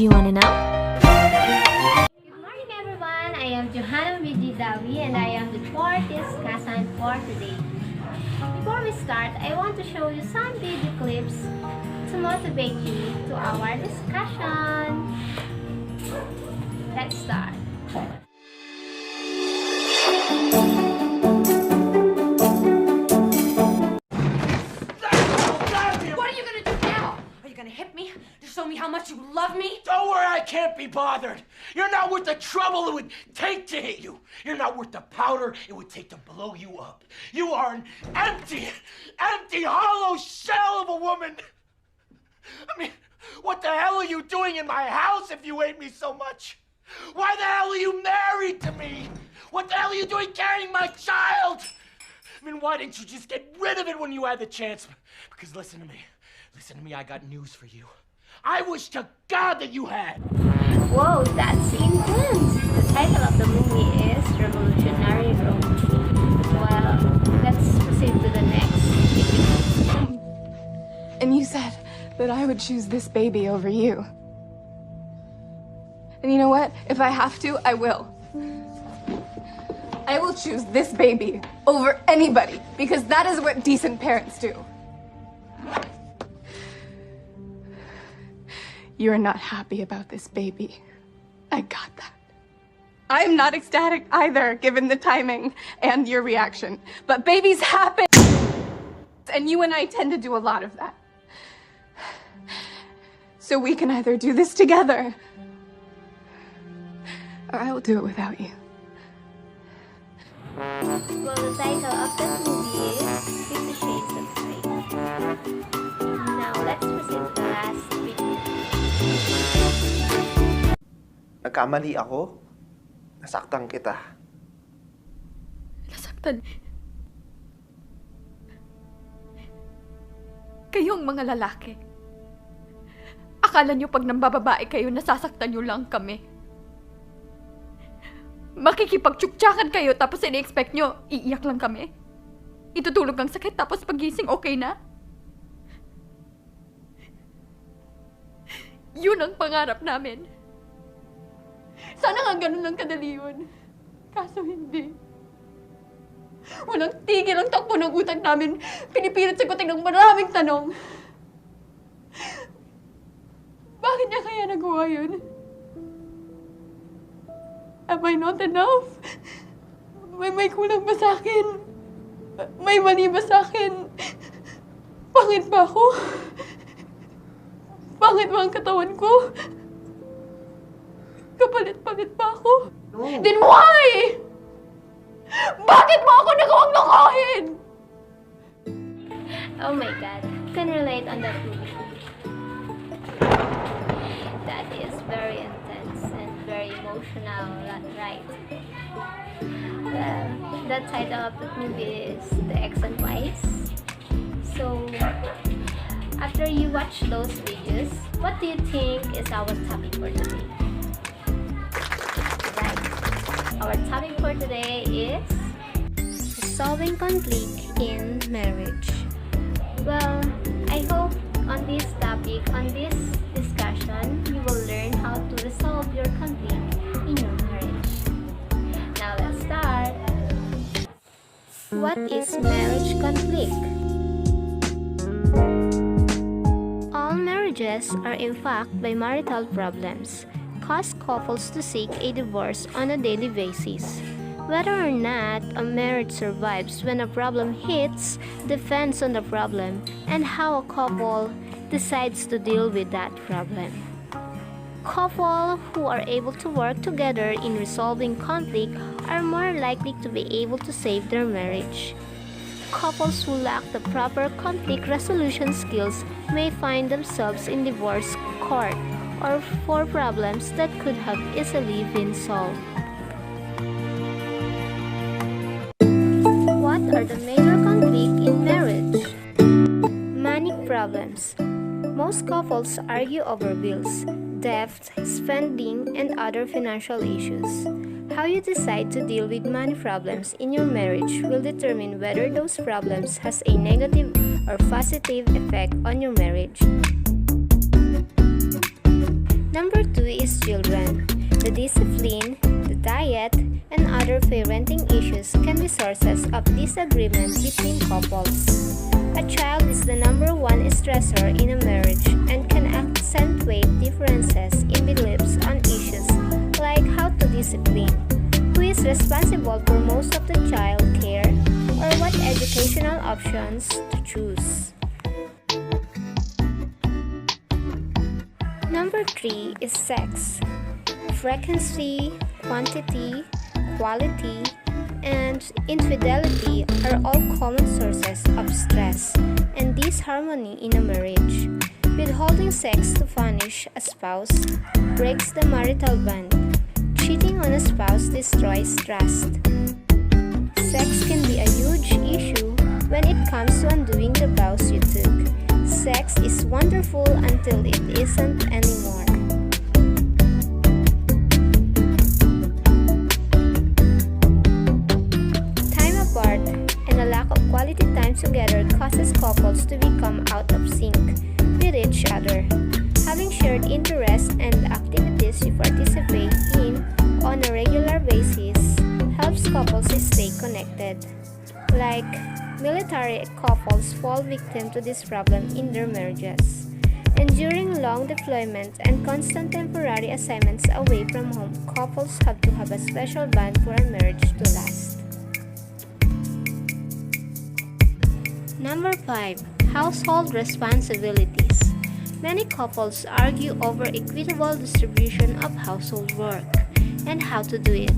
Do you want to know? Good morning everyone, I am Johanna Vijidawi and I am the fourth discussant for today. Before we start, I want to show you some video clips to motivate you to our discussion. Let's start. What are you gonna do now? Are you gonna hit me to show me how much you love me? Don't worry, I can't be bothered. You're not worth the trouble it would take to hit you. You're not worth the powder it would take to blow you up. You are an empty, hollow shell of a woman. I mean, what the hell are you doing in my house if you hate me so much? Why the hell are you married to me? What the hell are you doing carrying my child? I mean, why didn't you just get rid of it when you had the chance? Because listen to me, I got news for you. I wish to God that you had. Whoa, that's intense! The title of the movie is Revolutionary Road. Well, let's proceed to the next video. And you said that I would choose this baby over you. And you know what? If I have to, I will. I will choose this baby over anybody because that is what decent parents do. You're not happy about this baby. I got that. I'm not ecstatic either, given the timing and your reaction. But babies happen, and you and I tend to do a lot of that. So we can either do this together, or I will do it without you. Well, the title of that movie is 50 Shades of Grey. Now, let's proceed to the last video. Nagkamali ako. Nasaktan kita. Nasaktan. Kayong mga lalaki. Akala nyo pag nambababae kayo, nasasaktan nyo lang kami. Makikipagtsuktsakan kayo tapos ini-expect nyo, iiyak lang kami. Itutulog ang sakit tapos pagising okay na. Yun ang pangarap namin. Sana nga ganun lang kadali yun. Kaso hindi. Walang tigil ang takbo ng utak namin. Pinipilit sagutin ng maraming tanong. Bakit niya kaya nagawa yun? Am I not enough? May kulang ba sa akin? May mali ba sa akin? Pangit ba ako? Pangit ba ang katawan ko? Kapalit-palit ba ako? No. Then why? Bakit mo ako nagawang lokohin? Oh my god, can relate on that movie. That is very intense and very emotional, right? Well, the title of the movie is The Ex and Wives. So, after you watch those videos, what do you think is our topic for today? Right. Our topic for today is resolving conflict in marriage. Well, I hope on this topic, on this discussion, you will learn how to resolve your conflict in your marriage. Now let's start. What is marriage conflict? All marriages are impacted by marital problems, cause couples to seek a divorce on a daily basis. Whether or not a marriage survives when a problem hits depends on the problem and how a couple decides to deal with that problem. Couples who are able to work together in resolving conflict are more likely to be able to save their marriage. Couples who lack the proper conflict resolution skills may find themselves in divorce court or for problems that could have easily been solved. What are the major conflicts in marriage? Money problems. Most couples argue over bills, debt, spending, and other financial issues. How you decide to deal with money problems in your marriage will determine whether those problems has a negative or positive effect on your marriage. Number 2 is children. The discipline, the diet, and other parenting issues can be sources of disagreement between couples. A child is the number one stressor in a marriage and can accentuate differences in beliefs on issues like how to discipline, who is responsible for most of the child care, or what educational options to choose. Number 3 is sex. Frequency, quantity, quality, and infidelity are all common sources of stress and disharmony in a marriage. Withholding sex to punish a spouse breaks the marital bond. Cheating on a spouse destroys trust. Sex can be a huge issue when it comes to undoing the vows you took. Sex is wonderful until it isn't anymore. Time apart and a lack of quality time together causes couples to become out of sync with each other. Having shared interests and activities you participate in on a regular basis helps couples stay connected. Like military couples fall victim to this problem in their marriages. Enduring long deployments and constant temporary assignments away from home, couples have to have a special bond for a marriage to last. Number 5. Household responsibilities. Many couples argue over equitable distribution of household work and how to do it.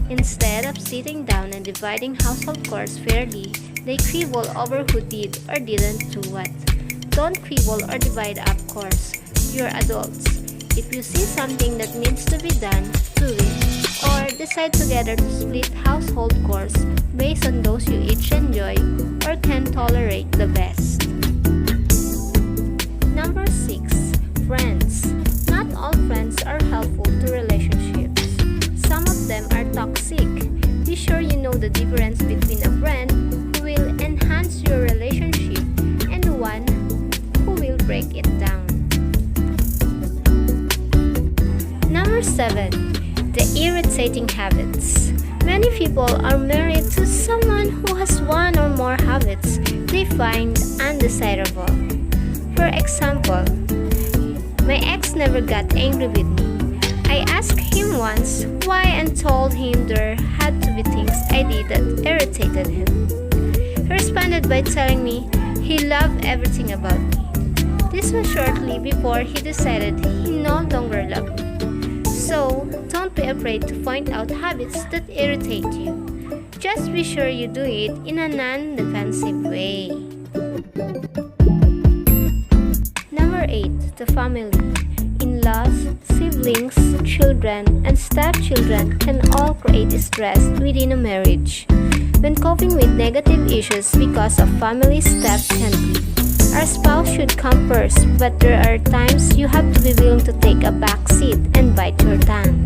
Instead of sitting down and dividing household chores fairly, they quibble over who did or didn't do what. Don't quibble or divide up chores. You're adults. If you see something that needs to be done, do it. Or decide together to split household chores based on those you each enjoy or can tolerate the best. Number 6. Friends. Not all friends are helpful to relationships. Some of them are toxic. Be sure you know the difference between a friend who will enhance your relationship and one who will break it down. Number 7. The irritating habits. Many people are married to someone who has one or more habits they find undesirable. For example, my ex never got angry with me. I asked him once why and told him there had to be things I did that irritated him. He responded by telling me he loved everything about me. This was shortly before he decided he no longer loved me. So, don't be afraid to point out habits that irritate you. Just be sure you do it in a non-defensive way. Number 8. The family. In-laws, siblings, children, and stepchildren can all create stress within a marriage. When coping with negative issues because of family steps can be. Our spouse should come first, but there are times you have to be willing to take a back seat and bite your tongue.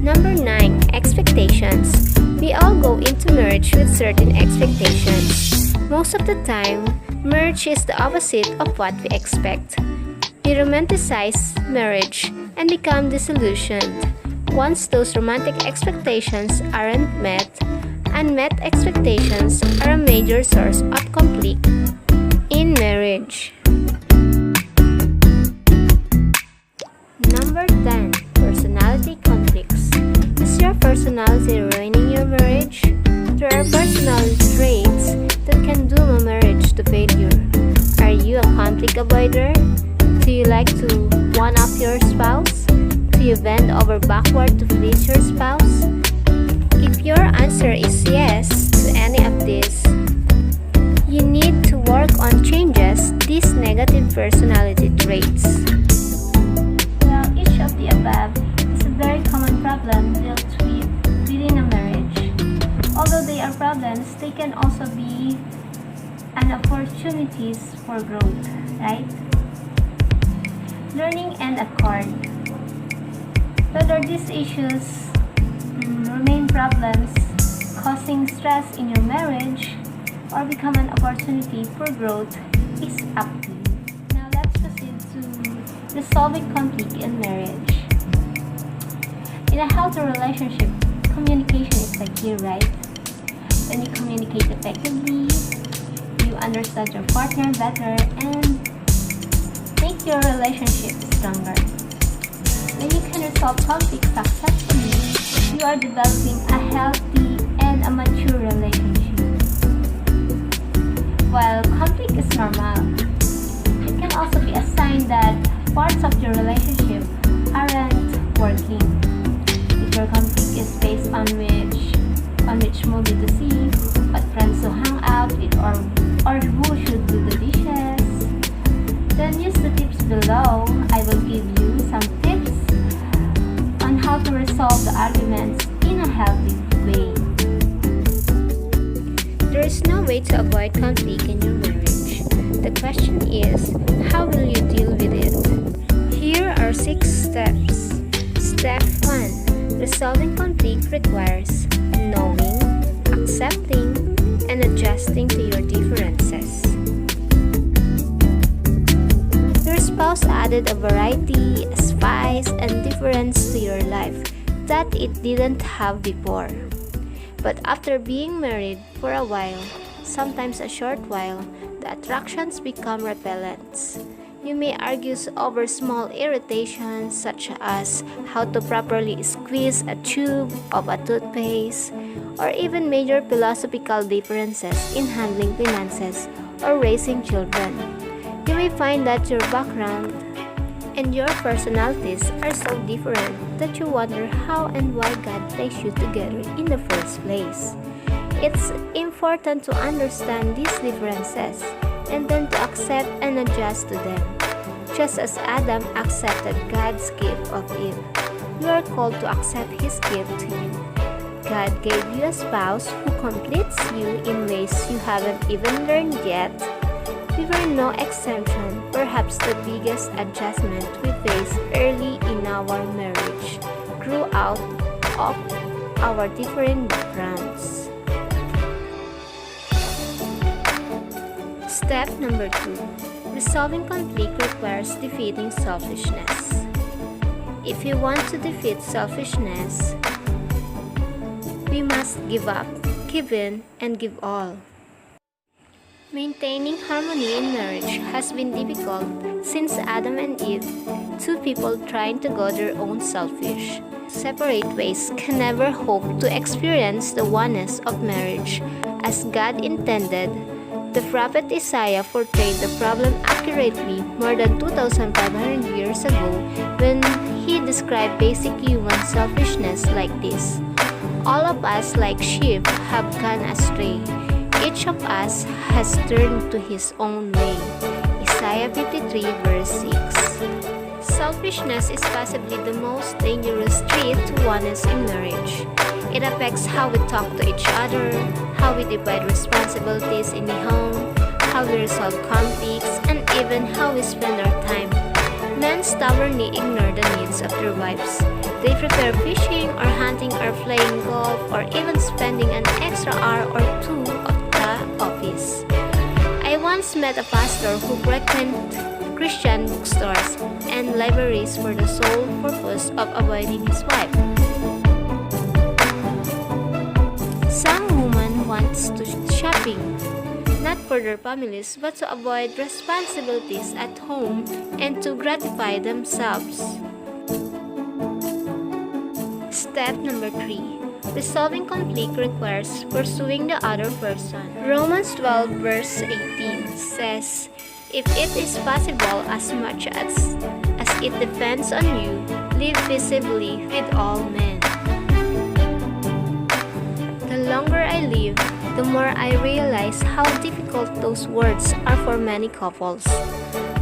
Number 9. Expectations. We all go into marriage with certain expectations. Most of the time, marriage is the opposite of what we expect. We romanticize marriage and become disillusioned. Once those romantic expectations aren't met, unmet expectations are a major source of conflict in marriage. Number 10. Personality conflicts. Is your personality ruining your marriage? There are personality traits that can doom a marriage to failure. Are you a conflict avoider? Do you like to one-up your spouse? Do you bend over backward to please your spouse? If your answer is yes to any of these, you need to work on changes these negative personality traits. Well, each of the above is a very common problem dealt with within a marriage. Although they are problems, they can also be an opportunities for growth, right? Learning and accord. Whether these issues remain problems causing stress in your marriage or become an opportunity for growth is up to you. Now let's proceed to resolving conflict in marriage. In a healthy relationship, communication is the key, right? When you communicate effectively, you understand your partner better and make your relationship stronger. When you can resolve conflict successfully, you are developing a healthy and a mature relationship. While conflict is normal, it can also be a sign that parts of your relationship aren't working. If your conflict is based on which movie to see, what friends to hang out with, or who should do the dishes, then use the tips below. I will give you some tips on how to resolve the arguments in a healthy way. There is no way to avoid conflict in your marriage. The question is, how will you deal with it? Here are 6 steps. Step 1. Resolving conflict requires knowing, accepting, and adjusting to your differences. Your spouse added a variety, a spice, and difference to your life that it didn't have before. But after being married for a while, sometimes a short while, the attractions become repellents. You may argue over small irritations such as how to properly squeeze a tube of a toothpaste, or even major philosophical differences in handling finances or raising children. You may find that your background and your personalities are so different that you wonder how and why God placed you together in the first place. It's important to understand these differences and then to accept and adjust to them. Just as Adam accepted God's gift of Eve, you are called to accept His gift to you. God gave you a spouse who completes you in ways you haven't even learned yet. We were no exemption. Perhaps the biggest adjustment we faced early in our marriage grew out of our different backgrounds. Step number 2. Resolving conflict requires defeating selfishness. If you want to defeat selfishness, we must give up, give in, and give all. Maintaining harmony in marriage has been difficult since Adam and Eve, 2 people trying to go their own selfish, separate ways, can never hope to experience the oneness of marriage as God intended. The prophet Isaiah portrayed the problem accurately more than 2,500 years ago when he described basic human selfishness like this. All of us, like sheep, have gone astray. Each of us has turned to his own way. Isaiah 53 verse 6. Selfishness is possibly the most dangerous trait to oneness in marriage. It affects how we talk to each other, how we divide responsibilities in the home, how we resolve conflicts, and even how we spend our time. Men stubbornly ignore the needs of their wives. They prefer fishing or hunting or playing golf or even spending an extra hour or 2 at the office. I once met a pastor who frequented Christian bookstores and libraries for the sole purpose of avoiding his wife. Some women want to shopping, not for their families, but to avoid responsibilities at home and to gratify themselves. Step number 3. Resolving conflict requires pursuing the other person. Romans 12 verse 18 says, "If it is possible, as much as it depends on you, live peaceably with all men." The longer I live, the more I realize how difficult those words are for many couples.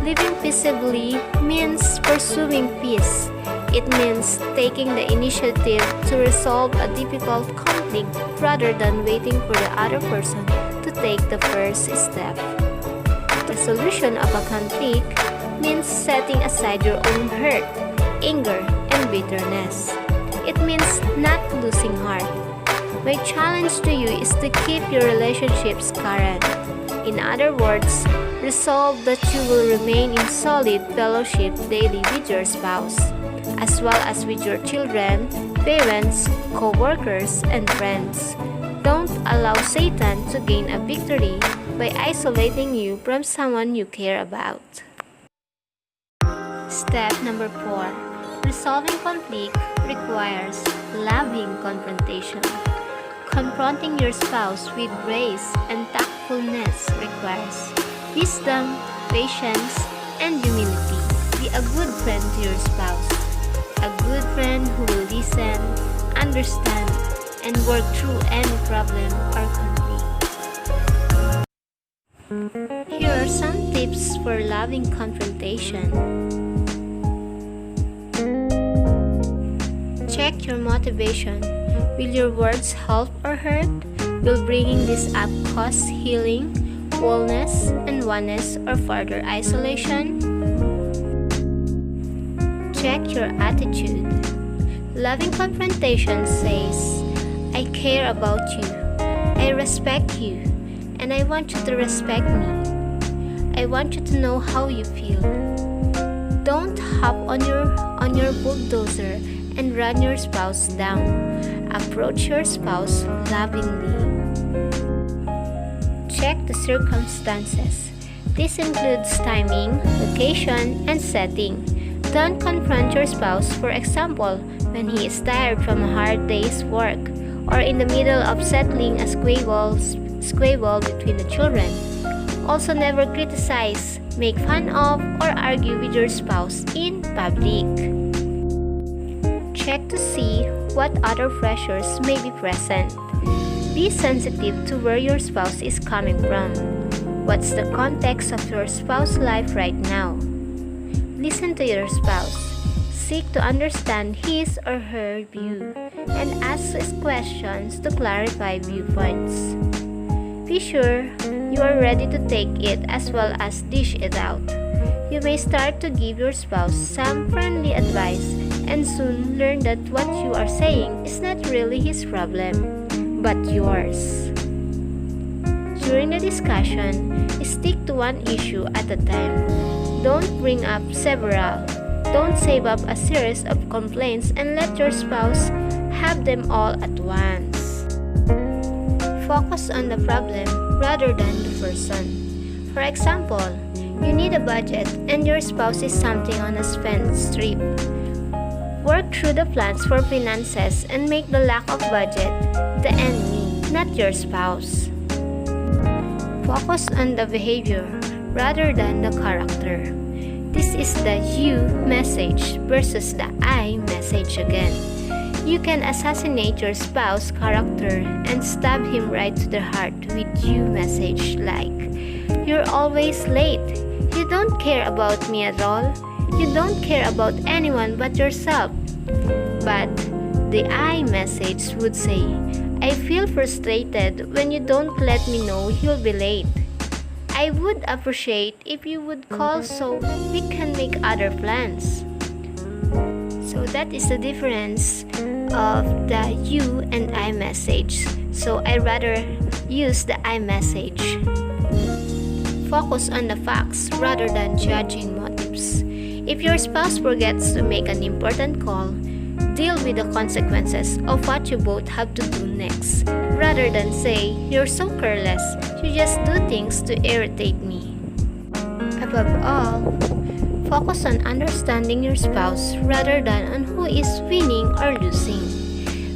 Living peaceably means pursuing peace. It means taking the initiative to resolve a difficult conflict rather than waiting for the other person to take the first step. The solution of a conflict means setting aside your own hurt, anger, and bitterness. It means not losing heart. My challenge to you is to keep your relationships current. In other words, resolve that you will remain in solid fellowship daily with your spouse, as well as with your children, parents, co-workers, and friends. Don't allow Satan to gain a victory by isolating you from someone you care about. Step number 4. Resolving conflict requires loving confrontation. Confronting your spouse with grace and tactfulness requires wisdom, patience, and humility. Be a good friend to your spouse. A good friend who will listen, understand, and work through any problem or conflict. Here are some tips for loving confrontation. Check your motivation. Will your words help or hurt? Will bringing this up cause healing, wholeness, and oneness, or further isolation? Check your attitude. Loving confrontation says, I care about you, I respect you, and I want you to respect me. I want you to know how you feel. Don't hop on your bulldozer and run your spouse down. Approach your spouse lovingly. Check the circumstances. This includes timing, location, and setting. Don't confront your spouse, for example, when he is tired from a hard day's work, or in the middle of settling a squabble between the children. Also, never criticize, make fun of, or argue with your spouse in public. Check to see what other pressures may be present. Be sensitive to where your spouse is coming from. What's the context of your spouse's life right now? Listen to your spouse. Seek to understand his or her view and ask questions to clarify viewpoints. Be sure you are ready to take it as well as dish it out. You may start to give your spouse some friendly advice and soon learn that what you are saying is not really his problem, but yours. During the discussion, stick to one issue at a time. Don't bring up several. Don't save up a series of complaints and let your spouse have them all at once. Focus on the problem rather than the person. For example, you need a budget and your spouse is something on a spend strip. Work through the plans for finances and make the lack of budget the enemy, not your spouse. Focus on the behavior rather than the character. This is the you message versus the I message again. You can assassinate your spouse's character and stab him right to the heart with you message like, you're always late. You don't care about me at all. You don't care about anyone but yourself. But the I message would say, I feel frustrated when you don't let me know you'll be late. I would appreciate if you would call so we can make other plans. So that is the difference of the you and I message. So I rather use the I message. Focus on the facts rather than judging motives. If your spouse forgets to make an important call, deal with the consequences of what you both have to do next, rather than say, you're so careless, you just do things to irritate me. Above all, focus on understanding your spouse rather than on who is winning or losing.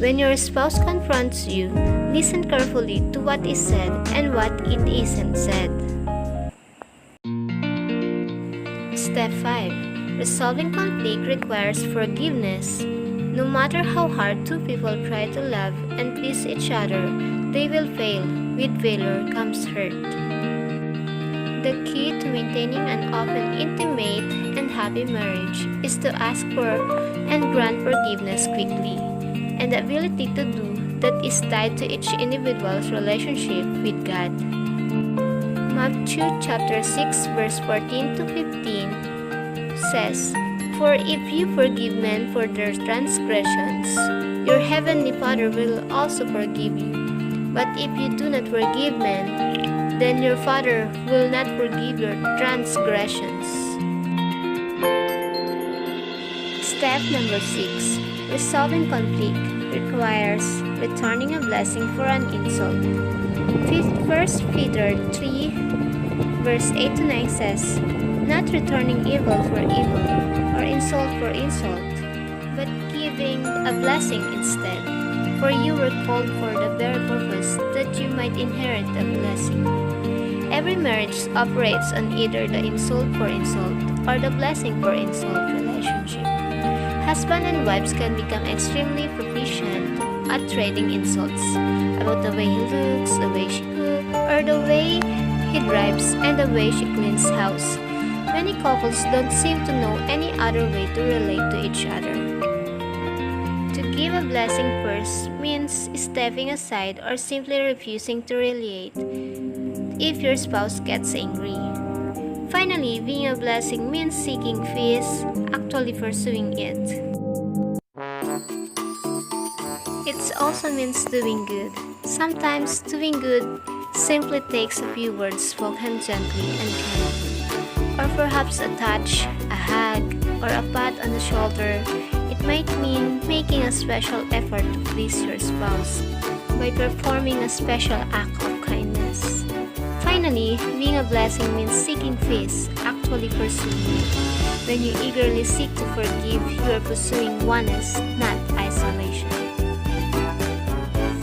When your spouse confronts you, listen carefully to what is said and what it isn't said. Step 5. Resolving conflict requires forgiveness. No matter how hard two people try to love and please each other, they will fail. With failure comes hurt. The key to maintaining an open, intimate, and happy marriage is to ask for and grant forgiveness quickly, and the ability to do that is tied to each individual's relationship with God. Matthew chapter 6 verse 14 to 15 says, For if you forgive men for their transgressions, your heavenly Father will also forgive you. But if you do not forgive men, then your Father will not forgive your transgressions. Step number 6. Resolving conflict requires returning a blessing for an insult. 1 Peter 3, verse 8 to 9 says, "Not returning evil for evil, or insult for insult, but giving a blessing instead. For you were called for the very purpose that you might inherit a blessing." Every marriage operates on either the insult for insult or the blessing for insult relationship. Husband and wives can become extremely proficient at trading insults about the way he looks, the way she cooks, or the way he drives and the way she cleans house. Many couples don't seem to know any other way to relate to each other. To give a blessing first means stepping aside or simply refusing to retaliate if your spouse gets angry. Finally, being a blessing means seeking peace, actually pursuing it. It also means doing good. Sometimes doing good simply takes a few words spoken gently and kindly, or perhaps a touch, a hug, or a pat on the shoulder. It might mean making a special effort to please your spouse by performing a special act of kindness. Finally, being a blessing means seeking peace, actually pursuing it. When you eagerly seek to forgive, you are pursuing oneness, not isolation.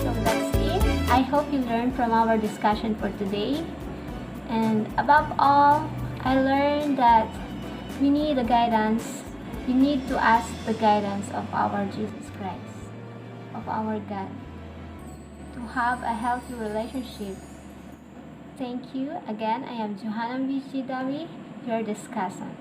So that's it. I hope you learned from our discussion for today. And above all, I learned that we need a guidance. We need to ask the guidance of our Jesus Christ, of our God, to have a healthy relationship. Thank you. Again, I am Johanna Bichidawi, your discussant.